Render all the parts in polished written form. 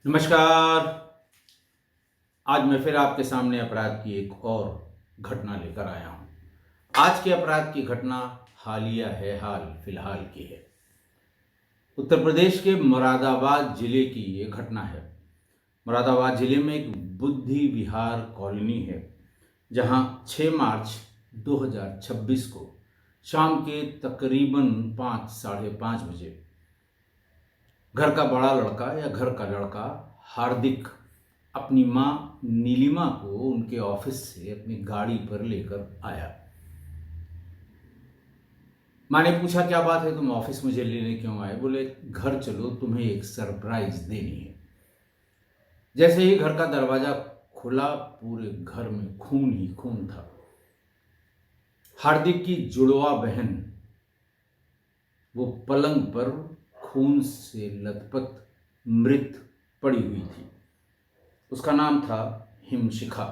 नमस्कार। आज मैं फिर आपके सामने अपराध की एक और घटना लेकर आया हूँ। आज के अपराध की घटना हालिया है, हाल फिलहाल की है। उत्तर प्रदेश के मुरादाबाद जिले की ये घटना है। मुरादाबाद जिले में एक बुद्धि विहार कॉलोनी है, जहाँ 6 मार्च 2026 को शाम के तकरीबन 5 साढ़े 5 बजे घर का बड़ा लड़का या घर का लड़का हार्दिक अपनी माँ नीलिमा को उनके ऑफिस से अपनी गाड़ी पर लेकर आया। माँ ने पूछा, क्या बात है, तुम ऑफिस मुझे लेने क्यों आए? बोले, घर चलो, तुम्हें एक सरप्राइज देनी है। जैसे ही घर का दरवाजा खुला, पूरे घर में खून ही खून था। हार्दिक की जुड़वा बहन वो पलंग पर खून से लथपथ मृत पड़ी हुई थी। उसका नाम था हिमशिखा।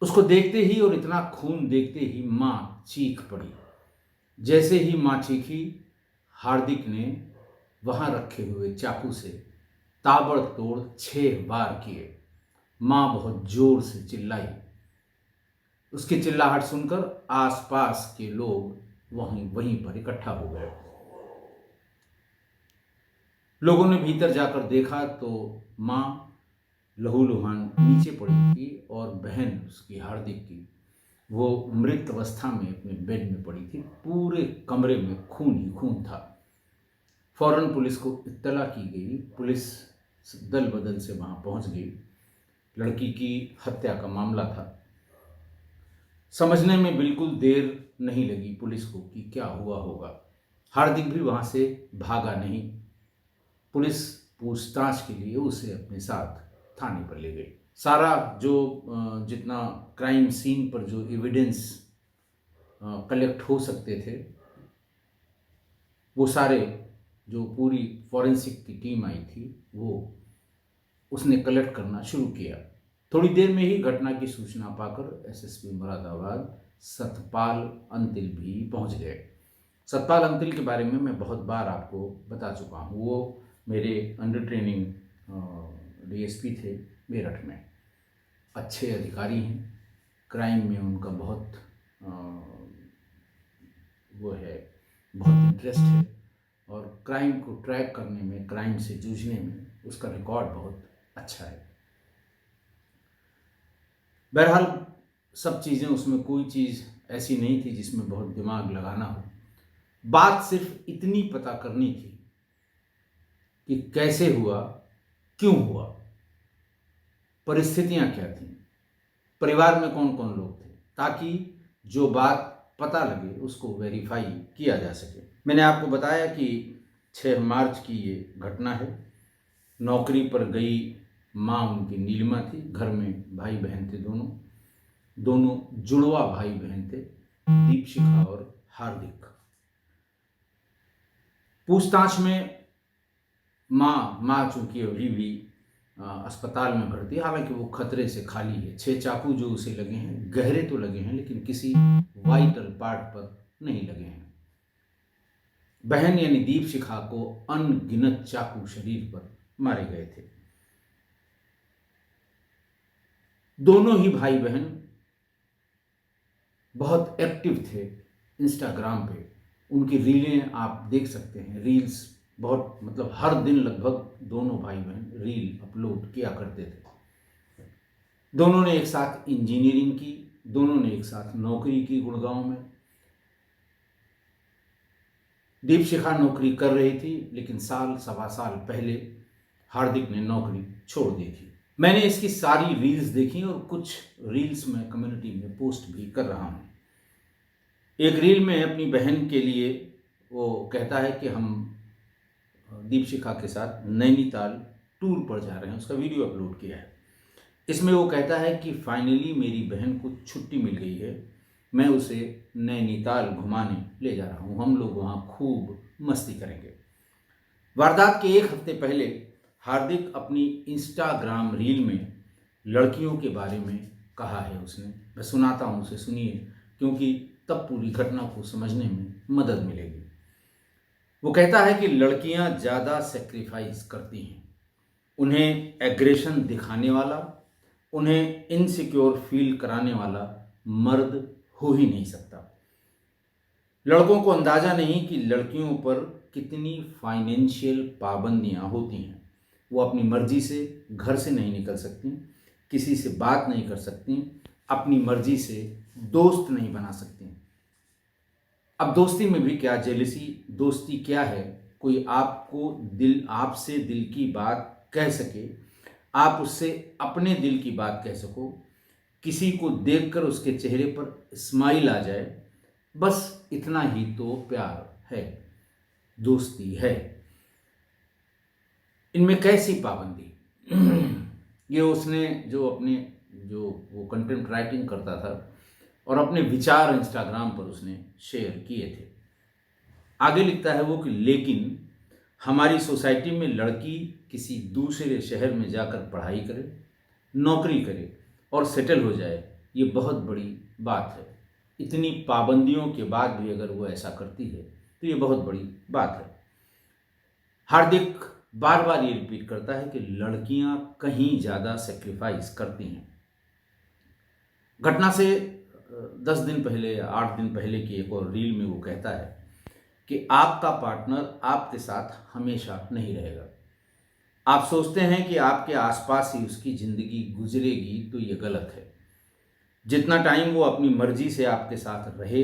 उसको देखते ही और इतना खून देखते ही मां चीख पड़ी। जैसे ही मां चीखी, हार्दिक ने वहां रखे हुए चाकू से ताबड़तोड़ 6 वार किए। मां बहुत जोर से चिल्लाई। उसकी चिल्लाहट सुनकर आसपास के लोग वहीं वहीं पर इकट्ठा हो गए। लोगों ने भीतर जाकर देखा तो मां लहूलुहान नीचे पड़ी थी और बहन उसकी हार्दिक की वो मृत अवस्था में अपने बेड में पड़ी थी। पूरे कमरे में खून ही खून था। फौरन पुलिस को इत्तला की गई। पुलिस दल बदल से वहां पहुंच गई। लड़की की हत्या का मामला था। समझने में बिल्कुल देर नहीं लगी पुलिस को कि क्या हुआ होगा। हार्दिक भी वहां से भागा नहीं। पुलिस पूछताछ के लिए उसे अपने साथ थाने पर ले गई। सारा जो जितना क्राइम सीन पर जो एविडेंस कलेक्ट हो सकते थे, वो सारे, जो पूरी फॉरेंसिक की टीम आई थी, वो उसने कलेक्ट करना शुरू किया। थोड़ी देर में ही घटना की सूचना पाकर एसएसपी मुरादाबाद सतपाल अंतिल भी पहुंच गए। सतपाल अंतिल के बारे में मैं बहुत बार आपको बता चुका हूँ। वो मेरे अंडर ट्रेनिंग डीएसपी थे मेरठ में। अच्छे अधिकारी हैं। क्राइम में उनका बहुत वो है, बहुत इंटरेस्ट है और क्राइम को ट्रैक करने में, क्राइम से जूझने में उसका रिकॉर्ड बहुत अच्छा है। बहरहाल सब चीज़ें, उसमें कोई चीज़ ऐसी नहीं थी जिसमें बहुत दिमाग लगाना हो। बात सिर्फ इतनी पता करनी थी कि कैसे हुआ, क्यों हुआ, परिस्थितियां क्या थीं, परिवार में कौन कौन लोग थे, ताकि जो बात पता लगे उसको वेरीफाई किया जा सके। मैंने आपको बताया कि 6 मार्च की ये घटना है। नौकरी पर गई माँ उनकी नीलिमा थी। घर में भाई बहन थे, दोनों दोनों जुड़वा भाई बहन थे, दीपशिखा और हार्दिक। पूछताछ में माँ चूंकि अभी भी अस्पताल में भर्ती है, हालांकि वो खतरे से खाली है। 6 चाकू जो उसे लगे हैं, गहरे तो लगे हैं लेकिन किसी वाइटल पार्ट पर नहीं लगे हैं। बहन यानी दीपशिखा को अनगिनत चाकू शरीर पर मारे गए थे। दोनों ही भाई बहन बहुत एक्टिव थे इंस्टाग्राम पे। उनकी रीलें आप देख सकते हैं। रील्स बहुत, मतलब हर दिन लगभग दोनों भाई बहन रील अपलोड किया करते थे। दोनों ने एक साथ इंजीनियरिंग की, दोनों ने एक साथ नौकरी की गुड़गांव में। दीपशिखा नौकरी कर रही थी, लेकिन साल सवा साल पहले हार्दिक ने नौकरी छोड़ दी थी। मैंने इसकी सारी रील्स देखी और कुछ रील्स मैं कम्युनिटी में पोस्ट भी कर रहा हूँ। एक रील में अपनी बहन के लिए वो कहता है कि हम दीपशिखा के साथ नैनीताल टूर पर जा रहे हैं। उसका वीडियो अपलोड किया है। इसमें वो कहता है कि फाइनली मेरी बहन को छुट्टी मिल गई है, मैं उसे नैनीताल घुमाने ले जा रहा हूँ, हम लोग वहाँ खूब मस्ती करेंगे। वारदात के एक हफ्ते पहले हार्दिक अपनी इंस्टाग्राम रील में लड़कियों के बारे में कहा है उसने। मैं सुनाता हूँ, उसे सुनिए, क्योंकि तब पूरी घटना को समझने में मदद मिलेगी। वो कहता है कि लड़कियां ज़्यादा सेक्रीफाइस करती हैं, उन्हें एग्रेशन दिखाने वाला, उन्हें इनसिक्योर फील कराने वाला मर्द हो ही नहीं सकता। लड़कों को अंदाज़ा नहीं कि लड़कियों पर कितनी फाइनेंशियल पाबंदियां होती हैं। वो अपनी मर्जी से घर से नहीं निकल सकती, किसी से बात नहीं कर सकती, अपनी मर्जी से दोस्त नहीं बना सकती। अब दोस्ती में भी क्या जेलसी, दोस्ती क्या है, कोई आपसे दिल की बात कह सके, आप उससे अपने दिल की बात कह सको, किसी को देखकर उसके चेहरे पर स्माइल आ जाए, बस इतना ही तो प्यार है, दोस्ती है। इनमें कैसी पाबंदी। ये उसने जो वो कंटेंट राइटिंग करता था और अपने विचार इंस्टाग्राम पर उसने शेयर किए थे। आगे लिखता है वो कि लेकिन हमारी सोसाइटी में लड़की किसी दूसरे शहर में जाकर पढ़ाई करे, नौकरी करे और सेटल हो जाए, ये बहुत बड़ी बात है। इतनी पाबंदियों के बाद भी अगर वो ऐसा करती है तो ये बहुत बड़ी बात है। हार्दिक बार बार ये रिपीट करता है कि लड़कियां कहीं ज़्यादा सेक्रीफाइस करती हैं। घटना से 10 दिन पहले या 8 दिन पहले की एक और रील में वो कहता है कि आपका पार्टनर आपके साथ हमेशा नहीं रहेगा। आप सोचते हैं कि आपके आसपास ही उसकी ज़िंदगी गुजरेगी, तो ये गलत है। जितना टाइम वो अपनी मर्जी से आपके साथ रहे,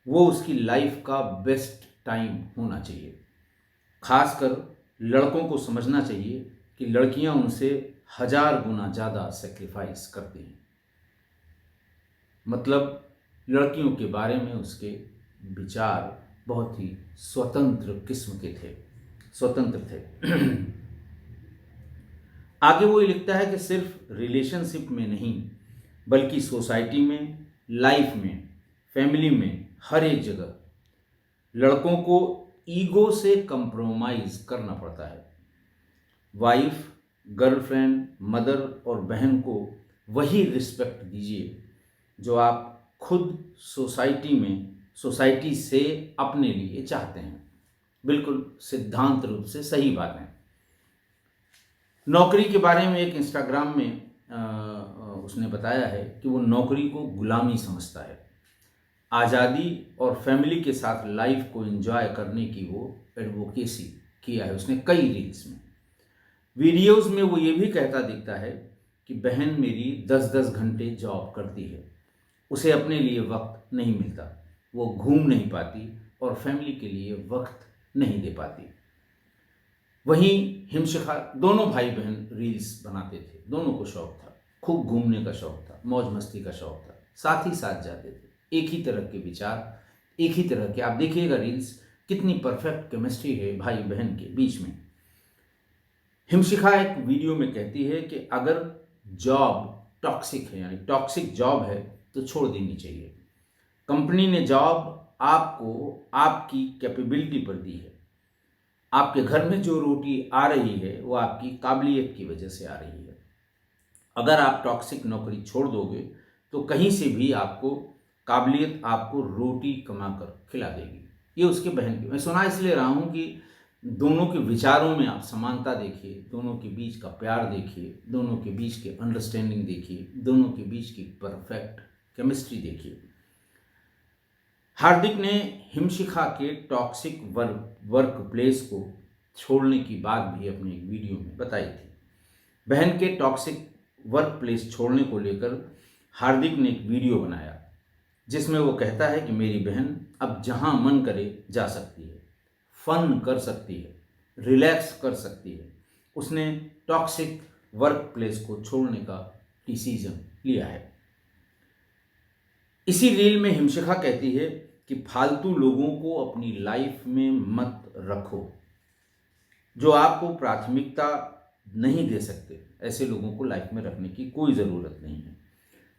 वो उसकी लाइफ का बेस्ट टाइम होना चाहिए। खासकर लड़कों को समझना चाहिए कि लड़कियां उनसे 1000 गुना ज़्यादा सेक्रीफाइस करती हैं। मतलब लड़कियों के बारे में उसके विचार बहुत ही स्वतंत्र किस्म के थे, स्वतंत्र थे। आगे वो ये लिखता है कि सिर्फ रिलेशनशिप में नहीं, बल्कि सोसाइटी में, लाइफ में, फैमिली में, हर एक जगह लड़कों को ईगो से कंप्रोमाइज़ करना पड़ता है। वाइफ, गर्लफ्रेंड, मदर और बहन को वही रिस्पेक्ट दीजिए जो आप खुद सोसाइटी से अपने लिए चाहते हैं। बिल्कुल सिद्धांत रूप से सही बात है। नौकरी के बारे में एक इंस्टाग्राम में उसने बताया है कि वो नौकरी को गुलामी समझता है। आज़ादी और फैमिली के साथ लाइफ को एंजॉय करने की वो एडवोकेसी किया है उसने कई रील्स में। वीडियोस में वो ये भी कहता दिखता है कि बहन मेरी 10-10 घंटे जॉब करती है, उसे अपने लिए वक्त नहीं मिलता, वो घूम नहीं पाती और फैमिली के लिए वक्त नहीं दे पाती। वहीं हिमशिखा, दोनों भाई बहन रील्स बनाते थे, दोनों को शौक था, खूब घूमने का शौक था, मौज मस्ती का शौक था, साथ ही साथ जाते थे। एक ही तरह के विचार, एक ही तरह के, आप देखिएगा रील्स, कितनी परफेक्ट केमिस्ट्री है भाई बहन के बीच में। हिमशिखा एक वीडियो में कहती है कि अगर जॉब टॉक्सिक है, यानी टॉक्सिक जॉब है, तो छोड़ देनी चाहिए। कंपनी ने जॉब आपको आपकी कैपेबिलिटी पर दी है। आपके घर में जो रोटी आ रही है वो आपकी काबिलियत की वजह से आ रही है। अगर आप टॉक्सिक नौकरी छोड़ दोगे तो कहीं से भी आपको काबिलियत आपको रोटी कमाकर खिला देगी। ये उसके बहन की, मैं सुना इसलिए रहा हूँ कि दोनों के विचारों में आप समानता देखिए, दोनों के बीच का प्यार देखिए, दोनों के बीच के अंडरस्टैंडिंग देखिए, दोनों के बीच की परफेक्ट केमिस्ट्री देखिए। हार्दिक ने हिमशिखा के टॉक्सिक वर्क प्लेस को छोड़ने की बात भी अपने एक वीडियो में बताई थी। बहन के टॉक्सिक वर्क प्लेस छोड़ने को लेकर हार्दिक ने एक वीडियो बनाया जिसमें वो कहता है कि मेरी बहन अब जहाँ मन करे जा सकती है, फन कर सकती है, रिलैक्स कर सकती है। उसने टॉक्सिक वर्क प्लेस को छोड़ने का डिसीजन लिया है। इसी रील में हिमशिखा कहती है कि फालतू लोगों को अपनी लाइफ में मत रखो, जो आपको प्राथमिकता नहीं दे सकते। ऐसे लोगों को लाइफ में रखने की कोई ज़रूरत नहीं है।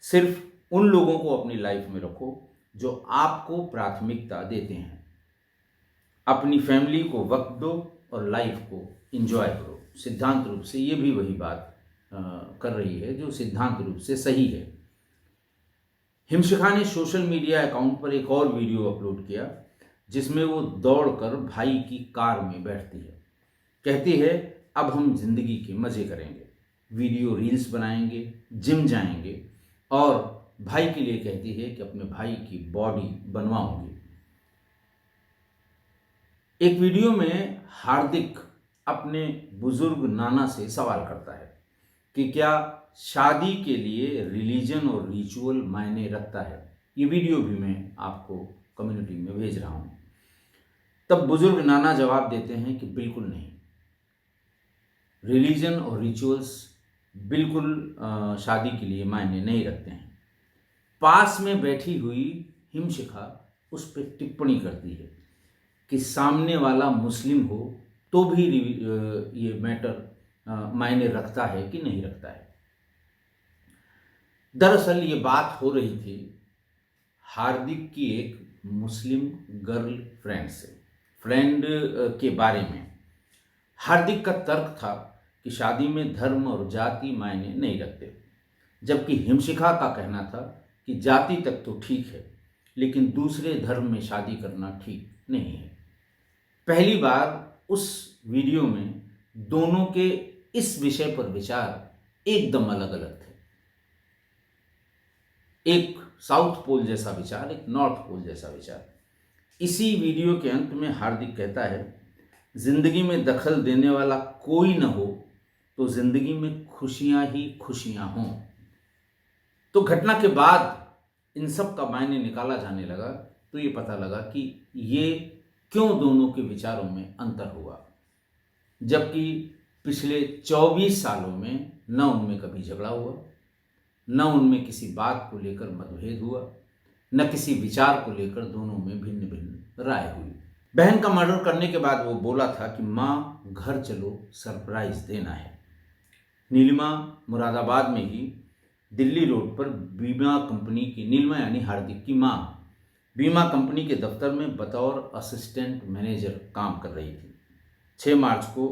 सिर्फ उन लोगों को अपनी लाइफ में रखो जो आपको प्राथमिकता देते हैं। अपनी फैमिली को वक्त दो और लाइफ को एंजॉय करो। सिद्धांत रूप से ये भी वही बात कर रही है जो सिद्धांत रूप से सही है। हिमशिखा ने सोशल मीडिया अकाउंट पर एक और वीडियो अपलोड किया जिसमें वो दौड़कर भाई की कार में बैठती है। कहती है अब हम जिंदगी के मजे करेंगे, वीडियो रील्स बनाएंगे, जिम जाएंगे और भाई के लिए कहती है कि अपने भाई की बॉडी बनवाऊंगी। एक वीडियो में हार्दिक अपने बुजुर्ग नाना से सवाल करता है कि क्या शादी के लिए रिलीजन और रिचुअल मायने रखता है। ये वीडियो भी मैं आपको कम्युनिटी में भेज रहा हूं। तब बुजुर्ग नाना जवाब देते हैं कि बिल्कुल नहीं, रिलीजन और रिचुअल्स बिल्कुल शादी के लिए मायने नहीं रखते हैं। पास में बैठी हुई हिमशिखा उस पर टिप्पणी करती है कि सामने वाला मुस्लिम हो तो भी ये मैटर मायने रखता है कि नहीं रखता है। दरअसल ये बात हो रही थी हार्दिक की एक मुस्लिम गर्ल फ्रेंड के बारे में। हार्दिक का तर्क था कि शादी में धर्म और जाति मायने नहीं रखते, जबकि हिमशिखा का कहना था कि जाति तक तो ठीक है लेकिन दूसरे धर्म में शादी करना ठीक नहीं है। पहली बार उस वीडियो में दोनों के इस विषय पर विचार एकदम अलग अलग थे। एक साउथ पोल जैसा विचार, एक नॉर्थ पोल जैसा विचार। इसी वीडियो के अंत में हार्दिक कहता है जिंदगी में दखल देने वाला कोई न हो तो जिंदगी में खुशियां ही खुशियां हों। तो घटना के बाद इन सब का मायने निकाला जाने लगा तो ये पता लगा कि ये क्यों दोनों के विचारों में अंतर हुआ, जबकि पिछले 24 सालों में न उनमें कभी झगड़ा हुआ, न उनमें किसी बात को लेकर मतभेद हुआ, न किसी विचार को लेकर दोनों में भिन्न भिन्न राय हुई। बहन का मर्डर करने के बाद वो बोला था कि माँ घर चलो, सरप्राइज देना है। नीलिमा मुरादाबाद में ही दिल्ली रोड पर बीमा कंपनी की, नीलिमा यानी हार्दिक की माँ, बीमा कंपनी के दफ्तर में बतौर असिस्टेंट मैनेजर काम कर रही थी। 6 मार्च को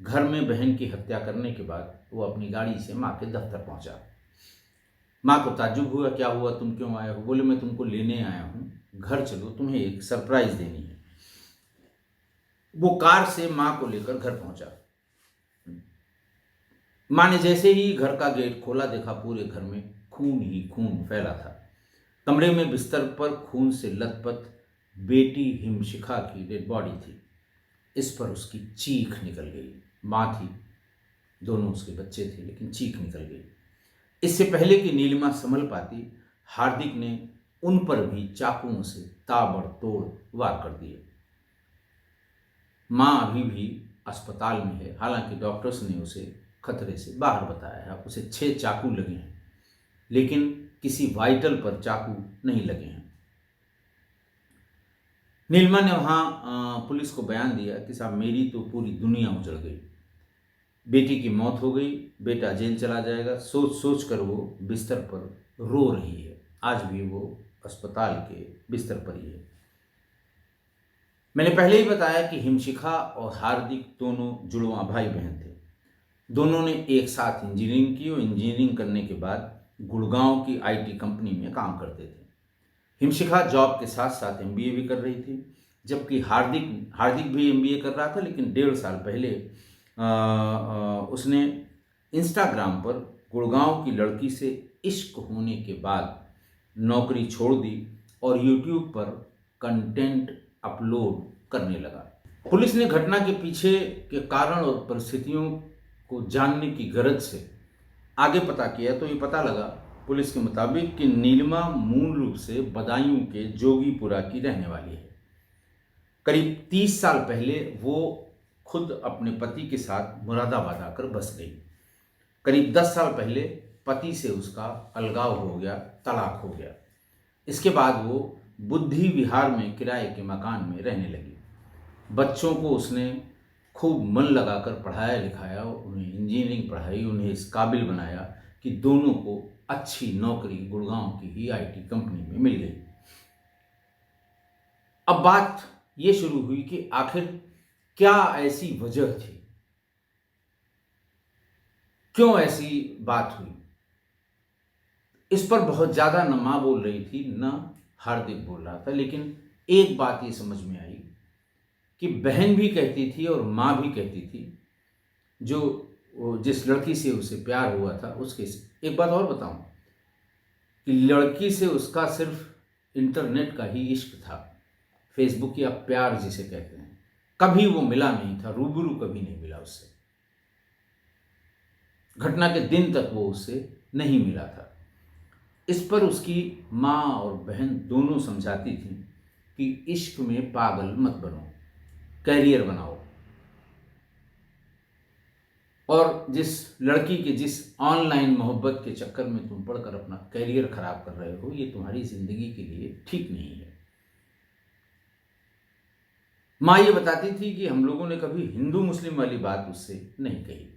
घर में बहन की हत्या करने के बाद वो अपनी गाड़ी से माँ के दफ्तर पहुंचा। माँ को ताज्जुब हुआ, क्या हुआ, तुम क्यों आए हो? बोले मैं तुमको लेने आया हूँ, घर चलो, तुम्हें एक सरप्राइज देनी है। वो कार से माँ को लेकर घर पहुंचा। माँ ने जैसे ही घर का गेट खोला देखा पूरे घर में खून ही खून फैला था। कमरे में बिस्तर पर खून से लथपथ बेटी हिमशिखा की डेड बॉडी थी। इस पर उसकी चीख निकल गई। माँ थी, दोनों उसके बच्चे थे, लेकिन चीख निकल गई। इससे पहले कि नीलिमा संभल पाती, हार्दिक ने उन पर भी चाकुओं से ताबड़तोड़ वार कर दिए। माँ अभी भी अस्पताल में है, हालांकि डॉक्टर्स ने उसे खतरे से बाहर बताया है। उसे 6 चाकू लगे हैं, लेकिन किसी वाइटल पर चाकू नहीं लगे हैं। नीलिमा ने वहाँ पुलिस को बयान दिया कि साहब मेरी तो पूरी दुनिया उजड़ गई, बेटी की मौत हो गई, बेटा जेल चला जाएगा, सोच सोच कर वो बिस्तर पर रो रही है। आज भी वो अस्पताल के बिस्तर पर ही है। मैंने पहले ही बताया कि हिमशिखा और हार्दिक दोनों जुड़वां भाई बहन थे। दोनों ने एक साथ इंजीनियरिंग की और इंजीनियरिंग करने के बाद गुड़गांव की आईटी कंपनी में काम करते थे। हिमशिखा जॉब के साथ साथ एमबीए भी कर रही थी, जबकि हार्दिक भी एमबीए कर रहा था, लेकिन 1.5 साल पहले उसने इंस्टाग्राम पर गुड़गांव की लड़की से इश्क होने के बाद नौकरी छोड़ दी और यूट्यूब पर कंटेंट अपलोड करने लगा। पुलिस ने घटना के पीछे के कारण और परिस्थितियों को जानने की गरज से आगे पता किया तो ये पता लगा पुलिस के मुताबिक कि नीलिमा मूल रूप से बदायूं के जोगीपुरा की रहने वाली है। करीब 30 साल पहले वो खुद अपने पति के साथ मुरादाबाद आकर बस गई। करीब 10 साल पहले पति से उसका अलगाव हो गया, तलाक हो गया। इसके बाद वो बुद्धि विहार में किराए के मकान में रहने लगी। बच्चों को उसने खूब मन लगाकर पढ़ाया लिखाया, उन्हें इंजीनियरिंग पढ़ाई, उन्हें इस काबिल बनाया कि दोनों को अच्छी नौकरी गुड़गांव की ही आईटी कंपनी में मिल गई। अब बात ये शुरू हुई कि आखिर क्या ऐसी वजह थी, क्यों ऐसी बात हुई। इस पर बहुत ज्यादा न मां बोल रही थी, न हार्दिक बोल रहा था, लेकिन एक बात ये समझ में आई कि बहन भी कहती थी और माँ भी कहती थी, जो जिस लड़की से उसे प्यार हुआ था उसके से। एक बात और बताऊं कि लड़की से उसका सिर्फ इंटरनेट का ही इश्क था, फेसबुक या प्यार जिसे कहते हैं। कभी वो मिला नहीं था, रूबरू कभी नहीं मिला उससे। घटना के दिन तक वो उससे नहीं मिला था। इस पर उसकी माँ और बहन दोनों समझाती थी कि इश्क में पागल मत बनो, कैरियर बनाओ। और जिस लड़की के जिस ऑनलाइन मोहब्बत के चक्कर में तुम पढ़कर अपना कैरियर खराब कर रहे हो, ये तुम्हारी जिंदगी के लिए ठीक नहीं है। माँ ये बताती थी कि हम लोगों ने कभी हिंदू मुस्लिम वाली बात उससे नहीं कही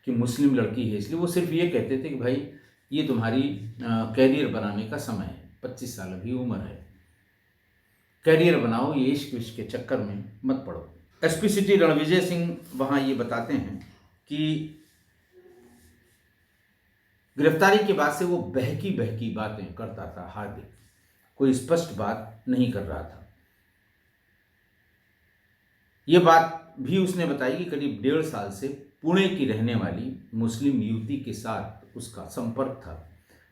कि मुस्लिम लड़की है इसलिए। वो सिर्फ ये कहते थे कि भाई ये तुम्हारी कैरियर बनाने का समय है, 25 साल अभी उम्र है, कैरियर बनाओ, ये इश्क विश्क के चक्कर में मत पड़ो। एसपी सिटी रणविजय सिंह वहाँ ये बताते हैं कि गिरफ्तारी के बाद से वो बहकी बहकी बातें करता था हार्दिक, कोई स्पष्ट बात नहीं कर रहा था। ये बात भी उसने बताई कि करीब 1.5 साल से पुणे की रहने वाली मुस्लिम युवती के साथ उसका संपर्क था।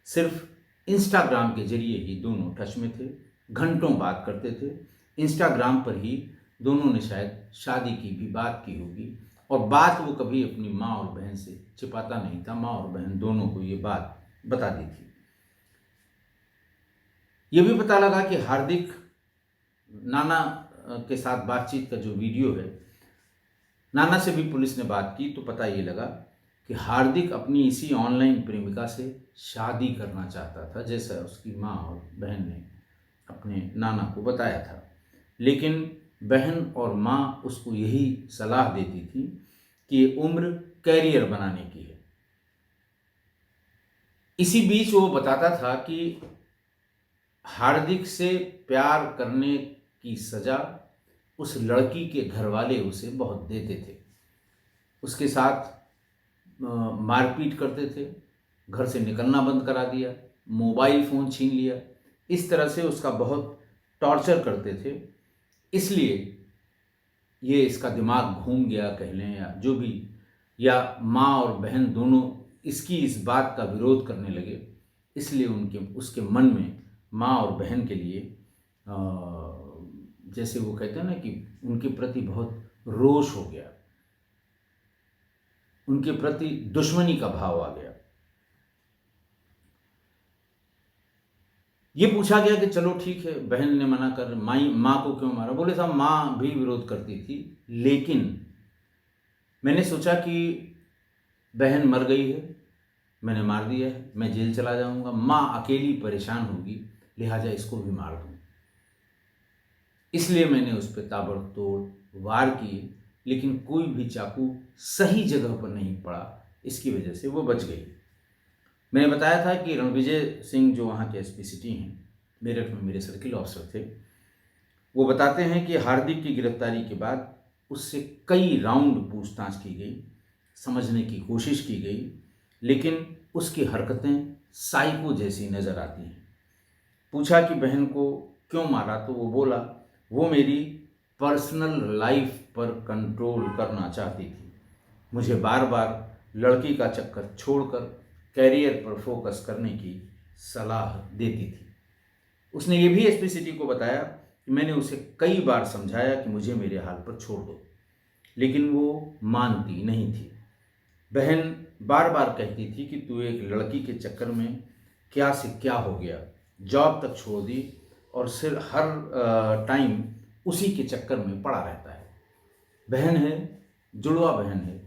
सिर्फ इंस्टाग्राम के जरिए ही दोनों टच में थे, घंटों बात करते थे। इंस्टाग्राम पर ही दोनों ने शायद शादी की भी बात की होगी, और बात वो कभी अपनी माँ और बहन से छिपाता नहीं था। माँ और बहन दोनों को ये बात बता दी थी। ये भी पता लगा कि हार्दिक नाना के साथ बातचीत का जो वीडियो है, नाना से भी पुलिस ने बात की तो पता ये लगा कि हार्दिक अपनी इसी ऑनलाइन प्रेमिका से शादी करना चाहता था, जैसा उसकी माँ और बहन ने अपने नाना को बताया था। लेकिन बहन और माँ उसको यही सलाह देती थी कि ये उम्र कैरियर बनाने की है। इसी बीच वो बताता था कि हार्दिक से प्यार करने की सजा उस लड़की के घर वाले उसे बहुत देते थे, उसके साथ मारपीट करते थे, घर से निकलना बंद करा दिया, मोबाइल फ़ोन छीन लिया, इस तरह से उसका बहुत टॉर्चर करते थे। इसलिए ये इसका दिमाग घूम गया कह लें या जो भी, या माँ और बहन दोनों इसकी इस बात का विरोध करने लगे। इसलिए उसके मन में माँ और बहन के लिए जैसे वो कहते हैं ना कि उनके प्रति बहुत रोष हो गया, उनके प्रति दुश्मनी का भाव आ गया। ये पूछा गया कि चलो ठीक है, बहन ने मना कर, माँ को क्यों मारा? बोले साहब माँ भी विरोध करती थी, लेकिन मैंने सोचा कि बहन मर गई है, मैंने मार दिया है, मैं जेल चला जाऊंगा, माँ अकेली परेशान होगी, लिहाजा इसको भी मार दूं। इसलिए मैंने उस पर ताबड़तोड़ वार किए, लेकिन कोई भी चाकू सही जगह पर नहीं पड़ा, इसकी वजह से वो बच गई। मैंने बताया था कि रणविजय सिंह जो वहाँ के एसपी सिटी हैं, मेरठ में मेरे सर्किल ऑफिसर थे, वो बताते हैं कि हार्दिक की गिरफ्तारी के बाद उससे कई राउंड पूछताछ की गई, समझने की कोशिश की गई, लेकिन उसकी हरकतें साइको जैसी नज़र आती हैं। पूछा कि बहन को क्यों मारा, तो वो बोला वो मेरी पर्सनल लाइफ पर कंट्रोल करना चाहती थी, मुझे बार बार लड़की का चक्कर छोड़कर कैरियर पर फोकस करने की सलाह देती थी। उसने ये भी एसपी सिटी को बताया कि मैंने उसे कई बार समझाया कि मुझे मेरे हाल पर छोड़ दो, लेकिन वो मानती नहीं थी। बहन बार बार कहती थी कि तू एक लड़की के चक्कर में क्या से क्या हो गया, जॉब तक छोड़ दी और सिर्फ हर टाइम उसी के चक्कर में पड़ा रहता है। बहन है, जुड़वा बहन है,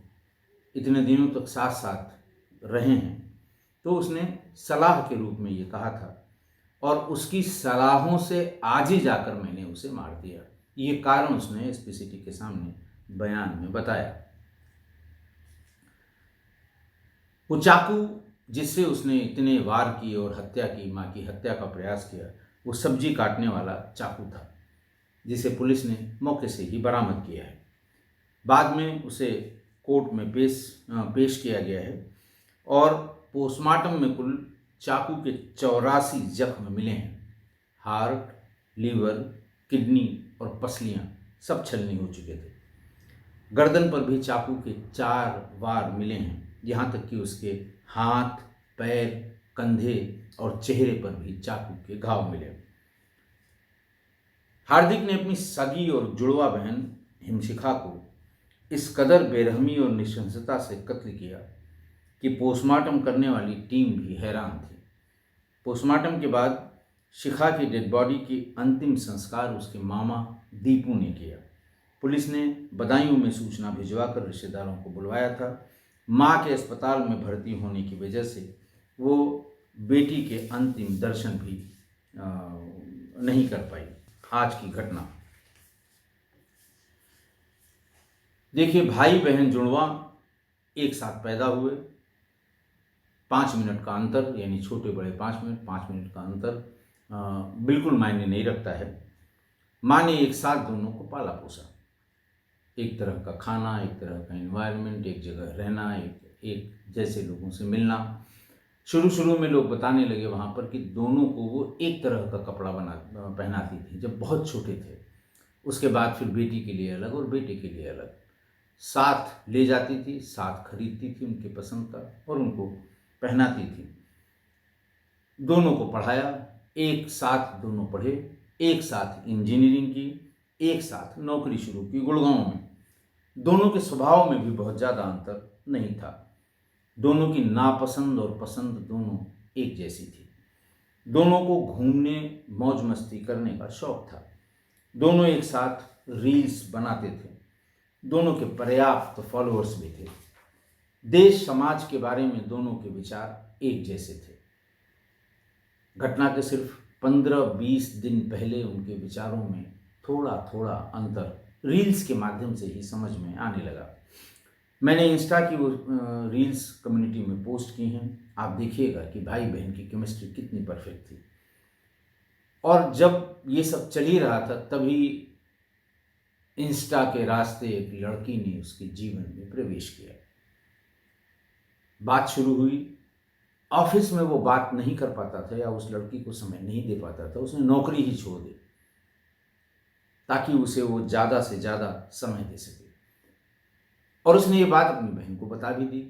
इतने दिनों तक साथ साथ रहे हैं, तो उसने सलाह के रूप में ये कहा था, और उसकी सलाहों से आज ही जाकर मैंने उसे मार दिया। ये कारण उसने एसपी सिटी के सामने बयान में बताया। वो चाकू जिससे उसने इतने वार किए और हत्या की, माँ की हत्या का प्रयास किया, वो सब्जी काटने वाला चाकू था, जिसे पुलिस ने मौके से ही बरामद किया है। बाद में उसे कोर्ट में पेश किया गया है, और पोस्टमार्टम में कुल चाकू के 84 जख्म मिले हैं। हार्ट, लीवर, किडनी और पसलियां सब छलनी हो चुके थे। गर्दन पर भी चाकू के 4 वार मिले हैं, यहाँ तक कि उसके हाथ, पैर, कंधे और चेहरे पर भी चाकू के घाव मिले। हार्दिक ने अपनी सगी और जुड़वा बहन हिमशिखा को इस कदर बेरहमी और नृशंसता से कत्ल किया कि पोस्टमार्टम करने वाली टीम भी हैरान थी। पोस्टमार्टम के बाद शिखा की डेड बॉडी की अंतिम संस्कार उसके मामा दीपू ने किया। पुलिस ने बदायूं में सूचना भिजवाकर रिश्तेदारों को बुलवाया था। मां के अस्पताल में भर्ती होने की वजह से वो बेटी के अंतिम दर्शन भी नहीं कर पाई। आज की घटना देखिए, भाई बहन जुड़वा एक साथ पैदा हुए, 5 मिनट का अंतर, यानी छोटे बड़े 5 मिनट का अंतर बिल्कुल मायने नहीं रखता है। माँ ने एक साथ दोनों को पाला पोसा, एक तरह का खाना, एक तरह का एनवायरनमेंट, एक जगह रहना, एक जैसे लोगों से मिलना। शुरू में लोग बताने लगे वहाँ पर कि दोनों को वो एक तरह का कपड़ा पहनाती थी जब बहुत छोटे थे। उसके बाद फिर बेटी के लिए अलग और बेटे के लिए अलग, साथ ले जाती थी, साथ खरीदती थी उनके पसंद का और उनको पहनाती थी। दोनों को पढ़ाया, एक साथ दोनों पढ़े, एक साथ इंजीनियरिंग की, एक साथ नौकरी शुरू की गुड़गांव में। दोनों के स्वभाव में भी बहुत ज़्यादा अंतर नहीं था। दोनों की नापसंद और पसंद दोनों एक जैसी थी। दोनों को घूमने, मौज मस्ती करने का शौक था। दोनों एक साथ रील्स बनाते थे। दोनों के पर्याप्त फॉलोअर्स भी थे। देश समाज के बारे में दोनों के विचार एक जैसे थे। घटना के सिर्फ 15-20 दिन पहले उनके विचारों में थोड़ा थोड़ा अंतर रील्स के माध्यम से ही समझ में आने लगा। मैंने इंस्टा की वो रील्स कम्युनिटी में पोस्ट की हैं। आप देखिएगा कि भाई बहन की केमिस्ट्री कितनी परफेक्ट थी। और जब ये सब चल ही रहा था तभी इंस्टा के रास्ते एक लड़की ने उसके जीवन में प्रवेश किया। बात शुरू हुई। ऑफिस में वो बात नहीं कर पाता था या उस लड़की को समय नहीं दे पाता था। उसने नौकरी ही छोड़ दी ताकि उसे वो ज़्यादा से ज़्यादा समय दे सके। और उसने ये बात अपनी बहन को बता भी दी।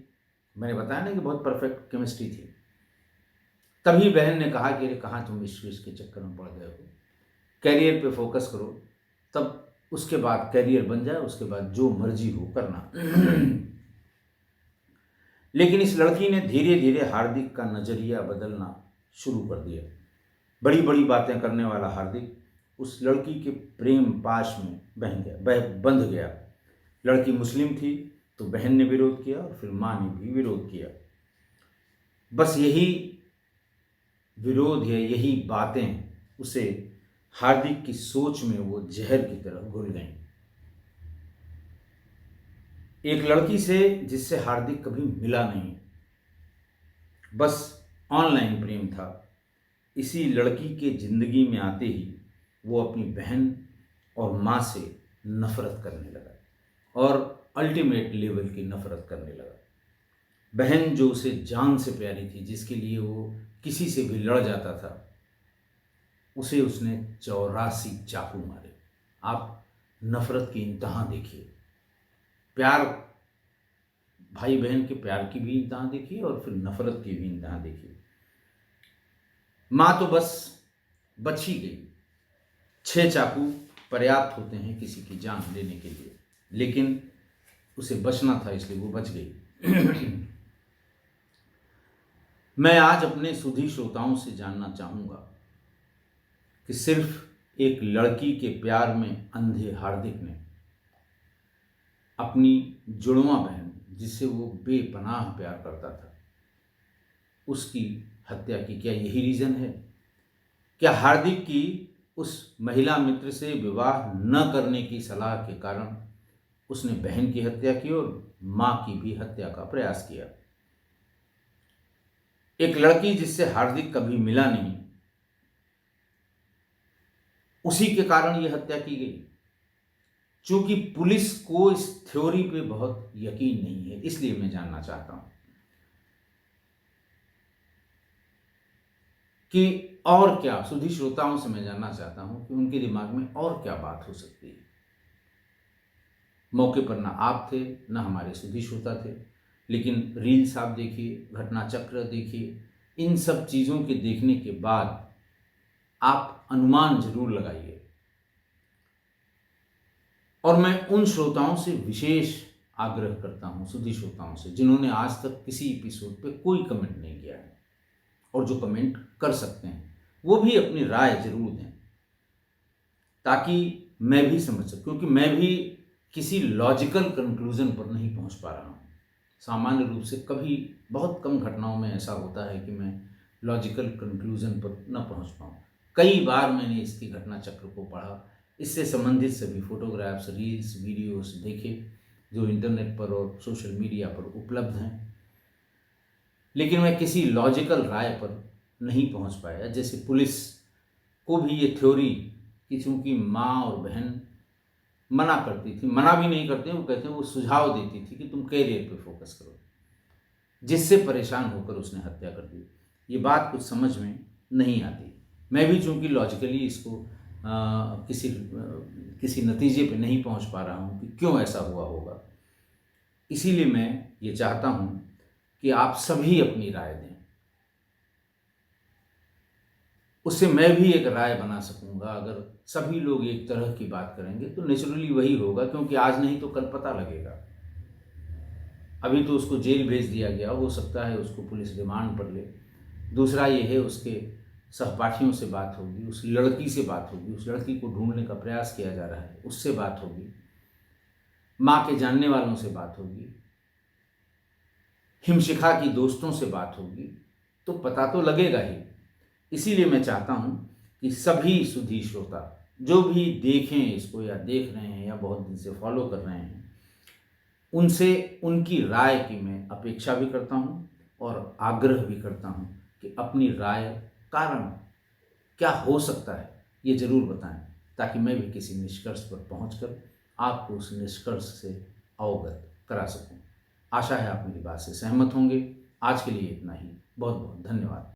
मैंने बताया ना कि बहुत परफेक्ट केमिस्ट्री थी। तभी बहन ने कहा कि अरे कहाँ तुम इस के चक्कर में पड़ गए हो, कैरियर पे फोकस करो, तब उसके बाद कैरियर बन जाए, उसके बाद जो मर्जी हो करना। लेकिन इस लड़की ने धीरे धीरे हार्दिक का नज़रिया बदलना शुरू कर दिया। बड़ी बड़ी बातें करने वाला हार्दिक उस लड़की के प्रेम पाश में बंध गया। लड़की मुस्लिम थी तो बहन ने विरोध किया और फिर माँ ने भी विरोध किया। बस यही विरोध या यही बातें उसे हार्दिक की सोच में वो जहर की तरह घुल गईं। एक लड़की से जिससे हार्दिक कभी मिला नहीं, बस ऑनलाइन प्रेम था। इसी लड़की के जिंदगी में आते ही वो अपनी बहन और माँ से नफरत करने लगा और अल्टीमेट लेवल की नफरत करने लगा। बहन जो उसे जान से प्यारी थी, जिसके लिए वो किसी से भी लड़ जाता था, उसे उसने 84 चाकू मारे। आप नफरत की इंतहा देखिए, प्यार, भाई बहन के प्यार की भी इंतहा देखिए और फिर नफरत की भी इंतहा देखिए। माँ तो बस बच ही गई। 6 चाकू पर्याप्त होते हैं किसी की जान लेने के लिए, लेकिन उसे बचना था इसलिए वो बच गई। मैं आज अपने सुधी श्रोताओं से जानना चाहूँगा कि सिर्फ एक लड़की के प्यार में अंधे हार्दिक ने अपनी जुड़वा बहन, जिसे वो बेपनाह प्यार करता था, उसकी हत्या की। क्या यही रीज़न है? क्या हार्दिक की उस महिला मित्र से विवाह न करने की सलाह के कारण उसने बहन की हत्या की और माँ की भी हत्या का प्रयास किया? एक लड़की जिससे हार्दिक कभी मिला नहीं, उसी के कारण यह हत्या की गई। चूंकि पुलिस को इस थ्योरी पे बहुत यकीन नहीं है, इसलिए मैं जानना चाहता हूं कि और क्या सुधी श्रोताओं से मैं जानना चाहता हूं कि उनके दिमाग में और क्या बात हो सकती है। मौके पर ना आप थे, ना हमारे सुधी श्रोता थे, लेकिन रील्स आप देखिए, घटना चक्र देखिए, इन सब चीज़ों के देखने के बाद आप अनुमान ज़रूर लगाइए। और मैं उन श्रोताओं से विशेष आग्रह करता हूं, सुधी श्रोताओं से, जिन्होंने आज तक किसी एपिसोड पे कोई कमेंट नहीं किया है, और जो कमेंट कर सकते हैं वो भी अपनी राय जरूर दें, ताकि मैं भी समझ सकूं, क्योंकि मैं भी किसी लॉजिकल कंक्लूजन पर नहीं पहुंच पा रहा हूं। सामान्य रूप से कभी बहुत कम घटनाओं में ऐसा होता है कि मैं लॉजिकल कंक्लूजन पर न पहुंच पाऊं। कई बार मैंने इसकी घटना चक्र को पढ़ा, इससे संबंधित सभी फोटोग्राफ्स, रील्स, वीडियोस देखे जो इंटरनेट पर और सोशल मीडिया पर उपलब्ध हैं, लेकिन मैं किसी लॉजिकल राय पर नहीं पहुंच पाया। जैसे पुलिस को भी ये थ्योरी कि चूंकि माँ और बहन मना करती थी, मना भी नहीं करते, वो कहते हैं, वो सुझाव देती थी कि तुम कैरियर पे फोकस करो, जिससे परेशान होकर उसने हत्या कर दी। ये बात कुछ समझ में नहीं आती। मैं भी चूंकि लॉजिकली इसको किसी नतीजे पे नहीं पहुंच पा रहा हूं कि क्यों ऐसा हुआ होगा, इसीलिए मैं ये चाहता हूं कि आप सभी अपनी राय दें, उससे मैं भी एक राय बना सकूंगा। अगर सभी लोग एक तरह की बात करेंगे तो नेचुरली वही होगा, क्योंकि आज नहीं तो कल पता लगेगा। अभी तो उसको जेल भेज दिया गया, हो सकता है उसको पुलिस रिमांड पर ले। दूसरा ये है, उसके सहपाठियों से बात होगी, उस लड़की से बात होगी, उस लड़की को ढूंढने का प्रयास किया जा रहा है, उससे बात होगी, माँ के जानने वालों से बात होगी, हिमशिखा की दोस्तों से बात होगी, तो पता तो लगेगा ही। इसीलिए मैं चाहता हूँ कि सभी सुधी श्रोता जो भी देखें इसको, या देख रहे हैं या बहुत दिन से फॉलो कर रहे हैं, उनसे उनकी राय की मैं अपेक्षा भी करता हूँ और आग्रह भी करता हूँ कि अपनी राय, कारण क्या हो सकता है, ये ज़रूर बताएं, ताकि मैं भी किसी निष्कर्ष पर पहुंचकर आपको उस निष्कर्ष से अवगत करा सकूं। आशा है आप मेरी बात से सहमत होंगे। आज के लिए इतना ही। बहुत बहुत धन्यवाद।